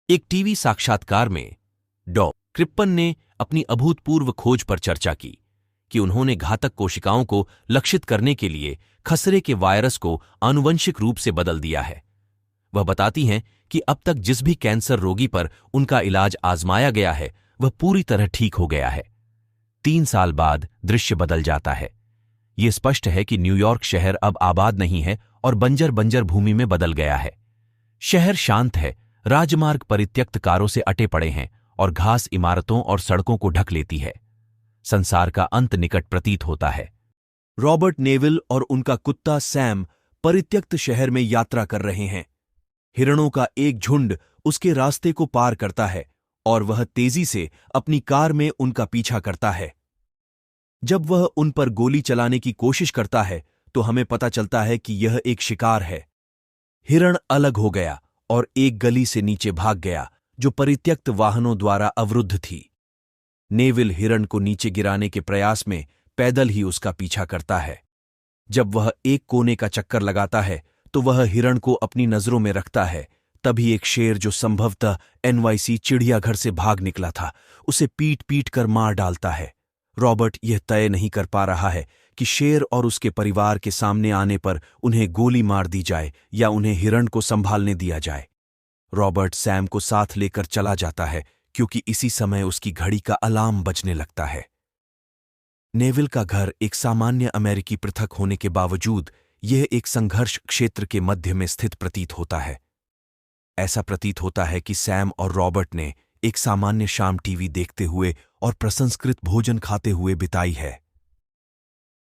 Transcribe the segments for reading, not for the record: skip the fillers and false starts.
एक टीवी साक्षात्कार में डॉ. क्रिप्पन ने अपनी अभूतपूर्व खोज पर चर्चा की कि उन्होंने घातक कोशिकाओं को लक्षित करने के लिए खसरे के वायरस को आनुवंशिक रूप से बदल दिया है। वह बताती हैं कि अब तक जिस भी कैंसर रोगी पर उनका इलाज आजमाया गया है वह पूरी तरह ठीक हो गया है। 3 साल बाद दृश्य बदल जाता है। ये स्पष्ट है कि न्यूयॉर्क शहर अब आबाद नहीं है और बंजर भूमि में बदल गया है। शहर शांत है, राजमार्ग परित्यक्त कारों से अटे पड़े हैं और घास इमारतों और सड़कों को ढक लेती है। संसार का अंत निकट प्रतीत होता है। रॉबर्ट नेविल और उनका कुत्ता सैम परित्यक्त शहर में यात्रा कर रहे हैं। हिरणों का एक झुंड उसके रास्ते को पार करता है और वह तेजी से अपनी कार में उनका पीछा करता है। जब वह उन पर गोली चलाने की कोशिश करता है तो हमें पता चलता है कि यह एक शिकार है। हिरण अलग हो गया और एक गली से नीचे भाग गया जो परित्यक्त वाहनों द्वारा अवरुद्ध थी। नेविल हिरण को नीचे गिराने के प्रयास में पैदल ही उसका पीछा करता है। जब वह एक कोने का चक्कर लगाता है तो वह हिरण को अपनी नजरों में रखता है। तभी एक शेर जो संभवतः NYC चिड़ियाघर से भाग निकला था उसे पीट पीट कर मार डालता है। रॉबर्ट यह तय नहीं कर पा रहा है कि शेर और उसके परिवार के सामने आने पर उन्हें गोली मार दी जाए या उन्हें हिरण को संभालने दिया जाए। रॉबर्ट सैम को साथ लेकर चला जाता है क्योंकि इसी समय उसकी घड़ी का अलार्म बजने लगता है। नेविल का घर एक सामान्य अमेरिकी पृथक होने के बावजूद यह एक संघर्ष क्षेत्र के मध्य में स्थित प्रतीत होता है। ऐसा प्रतीत होता है कि सैम और रॉबर्ट ने एक सामान्य शाम टीवी देखते हुए और प्रसंस्कृत भोजन खाते हुए बिताई है।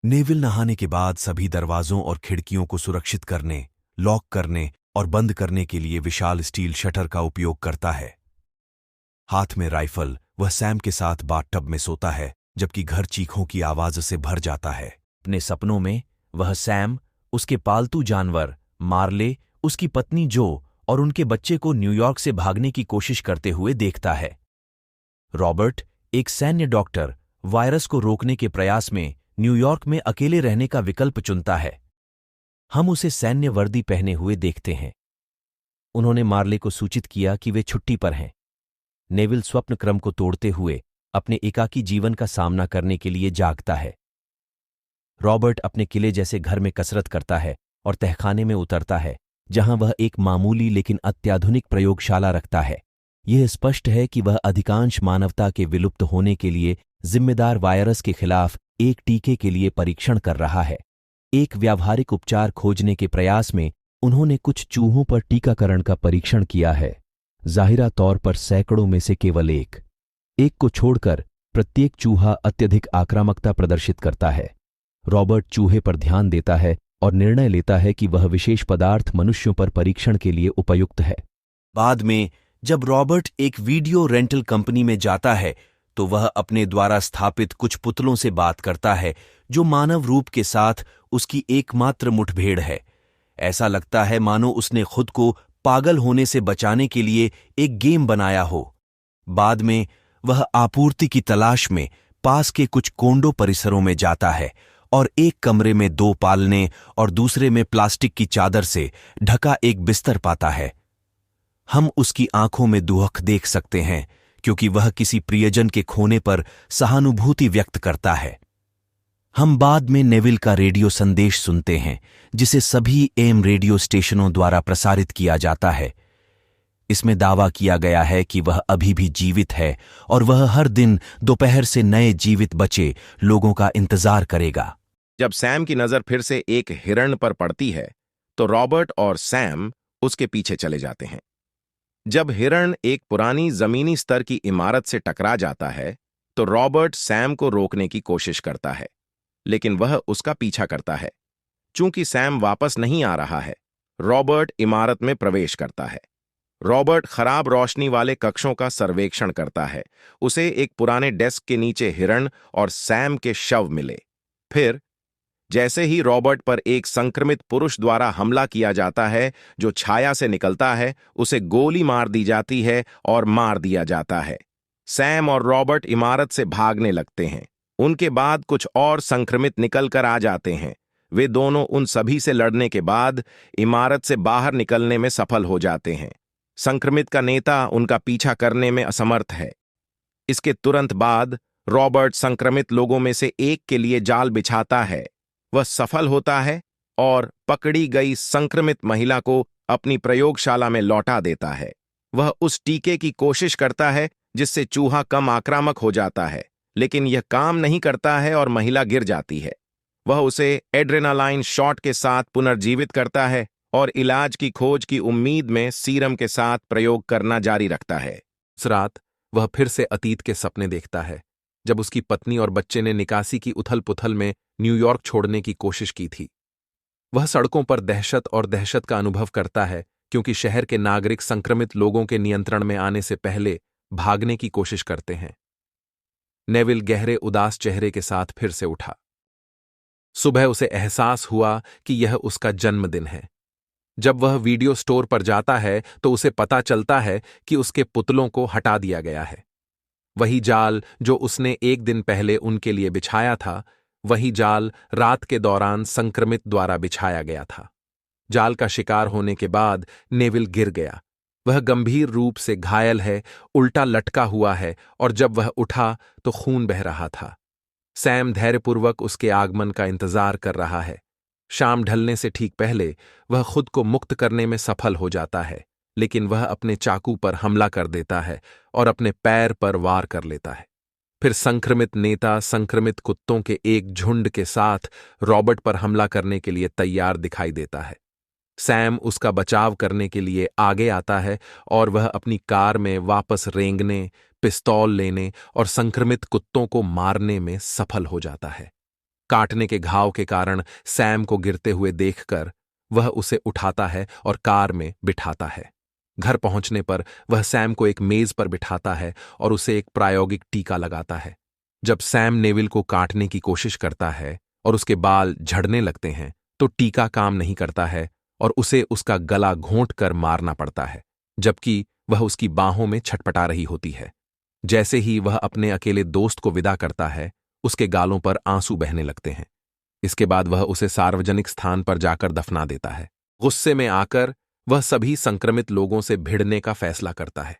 नेविल नहाने के बाद सभी दरवाजों और खिड़कियों को सुरक्षित करने, लॉक करने और बंद करने के लिए विशाल स्टील शटर का उपयोग करता है। हाथ में राइफल वह सैम के साथ बाथटब में सोता है जबकि घर चीखों की आवाज से भर जाता है। अपने सपनों में वह सैम, उसके पालतू जानवर मार्ले, उसकी पत्नी जो और उनके बच्चे को न्यूयॉर्क से भागने की कोशिश करते हुए देखता है। रॉबर्ट, एक सैन्य डॉक्टर, वायरस को रोकने के प्रयास में न्यूयॉर्क में अकेले रहने का विकल्प चुनता है। हम उसे सैन्य वर्दी पहने हुए देखते हैं। उन्होंने मार्ले को सूचित किया कि वे छुट्टी पर हैं। नेविल स्वप्न क्रम को तोड़ते हुए अपने एकाकी जीवन का सामना करने के लिए जागता है। रॉबर्ट अपने किले जैसे घर में कसरत करता है और तहखाने में उतरता है जहां वह एक मामूली लेकिन अत्याधुनिक प्रयोगशाला रखता है। यह स्पष्ट है कि वह अधिकांश मानवता के विलुप्त होने के लिए जिम्मेदार वायरस के खिलाफ एक टीके के लिए परीक्षण कर रहा है। एक व्यावहारिक उपचार खोजने के प्रयास में उन्होंने कुछ चूहों पर टीकाकरण का परीक्षण किया है। जाहिरा तौर पर सैकड़ों में से केवल एक को छोड़कर प्रत्येक चूहा अत्यधिक आक्रामकता प्रदर्शित करता है। रॉबर्ट चूहे पर ध्यान देता है और निर्णय लेता है कि वह विशेष पदार्थ मनुष्यों पर परीक्षण के लिए उपयुक्त है। बाद में जब रॉबर्ट एक वीडियो रेंटल कंपनी में जाता है तो वह अपने द्वारा स्थापित कुछ पुतलों से बात करता है जो मानव रूप के साथ उसकी एकमात्र मुठभेड़ है। ऐसा लगता है मानो उसने खुद को पागल होने से बचाने के लिए एक गेम बनाया हो। बाद में वह आपूर्ति की तलाश में पास के कुछ कोंडो परिसरों में जाता है और एक कमरे में 2 पालने और दूसरे में प्लास्टिक की चादर से ढका एक बिस्तर पाता है। हम उसकी आंखों में दुख देख सकते हैं क्योंकि वह किसी प्रियजन के खोने पर सहानुभूति व्यक्त करता है। हम बाद में नेविल का रेडियो संदेश सुनते हैं जिसे सभी AM रेडियो स्टेशनों द्वारा प्रसारित किया जाता है। इसमें दावा किया गया है कि वह अभी भी जीवित है और वह हर दिन दोपहर से नए जीवित बचे लोगों का इंतजार करेगा। जब सैम की नजर फिर से एक हिरण पर पड़ती है तो रॉबर्ट और सैम उसके पीछे चले जाते हैं। जब हिरण एक पुरानी जमीनी स्तर की इमारत से टकरा जाता है तो रॉबर्ट सैम को रोकने की कोशिश करता है, लेकिन वह उसका पीछा करता है। चूंकि सैम वापस नहीं आ रहा है, रॉबर्ट इमारत में प्रवेश करता है। रॉबर्ट खराब रोशनी वाले कक्षों का सर्वेक्षण करता है। उसे एक पुराने डेस्क के नीचे हिरण और सैम के शव मिले। फिर जैसे ही रॉबर्ट पर एक संक्रमित पुरुष द्वारा हमला किया जाता है जो छाया से निकलता है, उसे गोली मार दी जाती है और मार दिया जाता है। सैम और रॉबर्ट इमारत से भागने लगते हैं। उनके बाद कुछ और संक्रमित निकलकर आ जाते हैं। वे दोनों उन सभी से लड़ने के बाद इमारत से बाहर निकलने में सफल हो जाते हैं। संक्रमित का नेता उनका पीछा करने में असमर्थ है। इसके तुरंत बाद रॉबर्ट संक्रमित लोगों में से एक के लिए जाल बिछाता है। वह सफल होता है और पकड़ी गई संक्रमित महिला को अपनी प्रयोगशाला में लौटा देता है। वह उस टीके की कोशिश करता है जिससे चूहा कम आक्रामक हो जाता है, लेकिन यह काम नहीं करता है और महिला गिर जाती है। वह उसे एड्रेनालाइन शॉट के साथ पुनर्जीवित करता है और इलाज की खोज की उम्मीद में सीरम के साथ प्रयोग करना जारी रखता है। उस रात वह फिर से अतीत के सपने देखता है, जब उसकी पत्नी और बच्चे ने निकासी की उथल-पुथल में न्यूयॉर्क छोड़ने की कोशिश की थी। वह सड़कों पर दहशत का अनुभव करता है, क्योंकि शहर के नागरिक संक्रमित लोगों के नियंत्रण में आने से पहले भागने की कोशिश करते हैं। नेविल गहरे उदास चेहरे के साथ फिर से उठा। सुबह उसे एहसास हुआ कि यह उसका जन्मदिन है। जब वह वीडियो स्टोर पर जाता है तो उसे पता चलता है कि उसके पुतलों को हटा दिया गया है। वही जाल जो उसने एक दिन पहले उनके लिए बिछाया था, वही जाल रात के दौरान संक्रमित द्वारा बिछाया गया था। जाल का शिकार होने के बाद नेविल गिर गया। वह गंभीर रूप से घायल है, उल्टा लटका हुआ है और जब वह उठा तो खून बह रहा था। सैम धैर्यपूर्वक उसके आगमन का इंतजार कर रहा है। शाम ढलने से ठीक पहले वह खुद को मुक्त करने में सफल हो जाता है, लेकिन वह अपने चाकू पर हमला कर देता है और अपने पैर पर वार कर लेता है। फिर संक्रमित नेता संक्रमित कुत्तों के एक झुंड के साथ रॉबर्ट पर हमला करने के लिए तैयार दिखाई देता है। सैम उसका बचाव करने के लिए आगे आता है और वह अपनी कार में वापस रेंगने, पिस्तौल लेने और संक्रमित कुत्तों को मारने में सफल हो जाता है। काटने के घाव के कारण सैम को गिरते हुए देखकर वह उसे उठाता है और कार में बिठाता है। घर पहुंचने पर वह सैम को एक मेज पर बिठाता है और उसे एक प्रायोगिक टीका लगाता है। जब सैम नेविल को काटने की कोशिश करता है और उसके बाल झड़ने लगते हैं, तो टीका काम नहीं करता है और उसे उसका गला घोंट कर मारना पड़ता है, जबकि वह उसकी बाहों में छटपटा रही होती है। जैसे ही वह अपने अकेले दोस्त को विदा करता है, उसके गालों पर आंसू बहने लगते हैं। इसके बाद वह उसे सार्वजनिक स्थान पर जाकर दफना देता है। गुस्से में आकर वह सभी संक्रमित लोगों से भिड़ने का फैसला करता है।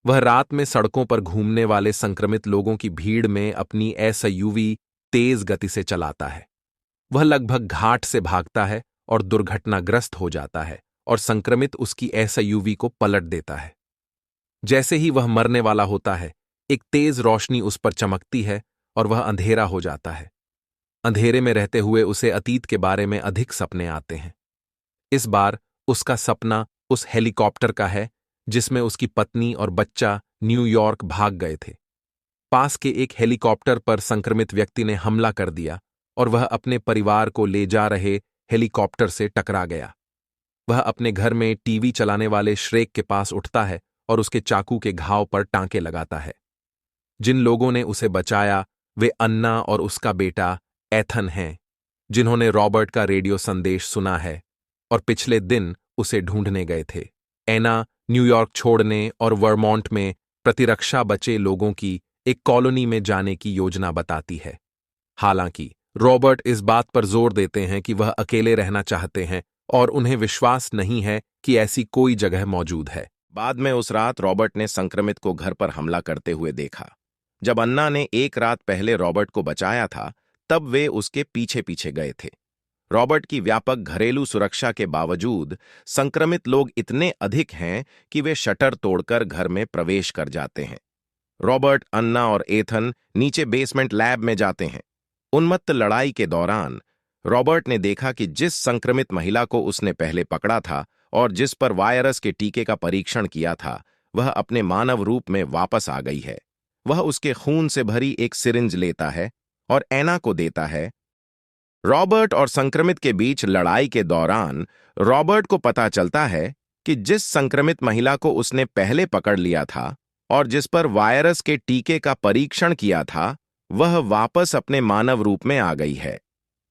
वह रात में सड़कों पर घूमने वाले संक्रमित लोगों की भीड़ में अपनी एसयूवी तेज गति से चलाता है। वह लगभग घाट से भागता है और दुर्घटनाग्रस्त हो जाता है और संक्रमित उसकी एसयूवी को पलट देता है। जैसे ही वह मरने वाला होता है, एक तेज रोशनी उस पर चमकती है और वह अंधेरा हो जाता है। अंधेरे में रहते हुए उसे अतीत के बारे में अधिक सपने आते हैं। इस बार उसका सपना उस हेलीकॉप्टर का है जिसमें उसकी पत्नी और बच्चा न्यूयॉर्क भाग गए थे। पास के एक हेलीकॉप्टर पर संक्रमित व्यक्ति ने हमला कर दिया और वह अपने परिवार को ले जा रहे हेलीकॉप्टर से टकरा गया। वह अपने घर में टीवी चलाने वाले श्रेक के पास उठता है और उसके चाकू के घाव पर टांके लगाता है। जिन लोगों ने उसे बचाया वे अन्ना और उसका बेटा एथन हैं, जिन्होंने रॉबर्ट का रेडियो संदेश सुना है और पिछले दिन उसे ढूंढने गए थे। एना न्यूयॉर्क छोड़ने और वर्मोंट में प्रतिरक्षा बचे लोगों की एक कॉलोनी में जाने की योजना बताती है। हालांकि रॉबर्ट इस बात पर जोर देते हैं कि वह अकेले रहना चाहते हैं और उन्हें विश्वास नहीं है कि ऐसी कोई जगह मौजूद है। बाद में उस रात रॉबर्ट ने संक्रमित को घर पर हमला करते हुए देखा। जब अन्ना ने एक रात पहले रॉबर्ट को बचाया था, तब वे उसके पीछे पीछे गए थे। रॉबर्ट की व्यापक घरेलू सुरक्षा के बावजूद संक्रमित लोग इतने अधिक हैं कि वे शटर तोड़कर घर में प्रवेश कर जाते हैं। रॉबर्ट, अन्ना और एथन नीचे बेसमेंट लैब में जाते हैं। उन्मत्त लड़ाई के दौरान रॉबर्ट ने देखा कि जिस संक्रमित महिला को उसने पहले पकड़ा था और जिस पर वायरस के टीके का परीक्षण किया था, वह अपने मानव रूप में वापस आ गई है। वह उसके खून से भरी एक सिरिंज लेता है और एना को देता है। रॉबर्ट और संक्रमित के बीच लड़ाई के दौरान रॉबर्ट को पता चलता है कि जिस संक्रमित महिला को उसने पहले पकड़ लिया था और जिस पर वायरस के टीके का परीक्षण किया था, वह वापस अपने मानव रूप में आ गई है।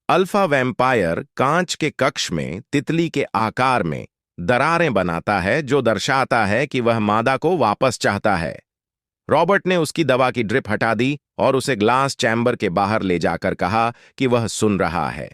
अल्फा वैम्पायर कांच के कक्ष में तितली के आकार में दरारें बनाता है, जो दर्शाता है कि वह मादा को वापस चाहता है। रॉबर्ट ने उसकी दवा की ड्रिप हटा दी और उसे ग्लास चैम्बर के बाहर ले जाकर कहा कि वह सुन रहा है।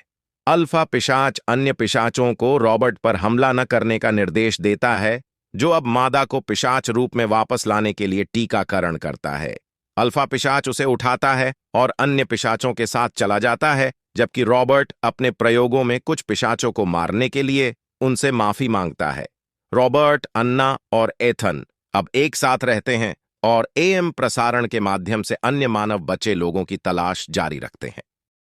अल्फा पिशाच अन्य पिशाचों को रॉबर्ट पर हमला न करने का निर्देश देता है जो अब मादा को पिशाच रूप में वापस लाने के लिए टीकाकरण करता है। अल्फा पिशाच उसे उठाता है और अन्य पिशाचों के साथ चला जाता है, जबकि रॉबर्ट अपने प्रयोगों में कुछ पिशाचों को मारने के लिए उनसे माफी मांगता है। रॉबर्ट, अन्ना और एथन अब एक साथ रहते हैं और AM प्रसारण के माध्यम से अन्य मानव बचे लोगों की तलाश जारी रखते हैं।